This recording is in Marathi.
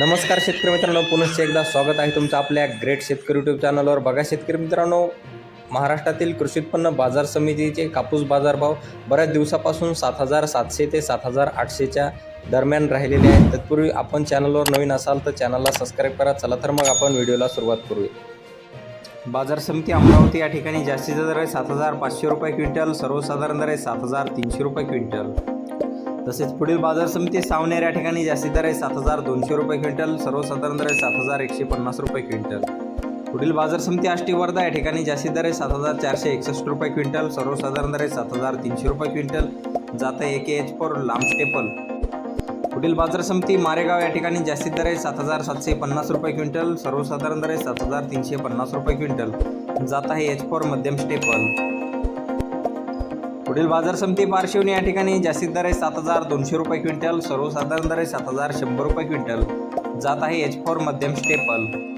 नमस्कार शेतकरी मित्रांनो, पुनश्च एकदा स्वागत आहे तुमचं आपल्या ग्रेट शेतकरी यूट्यूब चॅनलवर. बघा शेतकरी मित्रांनो, महाराष्ट्रातील कृषी उत्पन्न बाजार समितीचे कापूस बाजारभाव बऱ्याच दिवसापासून 7,700 ते 7,800च्या दरम्यान राहिलेले आहेत. तत्पूर्वी आपण चॅनलवर नवीन असाल तर चॅनलला सबस्क्राईब करा. चला तर मग आपण व्हिडिओला सुरुवात करूया. बाजार समिती अमरावती या ठिकाणी जास्तीचा दर आहे 7,500 रुपये क्विंटल, सर्वसाधारण दर आहे 7,300 रुपये क्विंटल. तसेच पुढील बाजार समिती सावनेर या ठिकाणी जास्तीत दर आहे 7,200 रुपये क्विंटल, सर्वसाधारण दर आहे 7,150 रुपये क्विंटल. पुढील बाजार समिती आष्टी वर्धा या ठिकाणी जास्तीत दर आहे 7,461 रुपये क्विंटल, सर्वसाधारण दर आहे 7,300 रुपये क्विंटल. जात आहे AKH4 लांब स्टेपल. पुढील बाजार समिती मारेगाव या ठिकाणी जास्तीत दर आहे 7,750 रुपये क्विंटल, सर्वसाधारण दर आहे 7,350 रुपये क्विंटल. जात आहे H4 मध्यम स्टेपल. पुढील बाजार समिती पारशिवनी या ठिकाणी जास्तीत दर आहे 7,200 रुपये क्विंटल, सर्वसाधारण दर आहे 7,100 रुपये क्विंटल. जात आहे H4 मध्यम स्टेपल.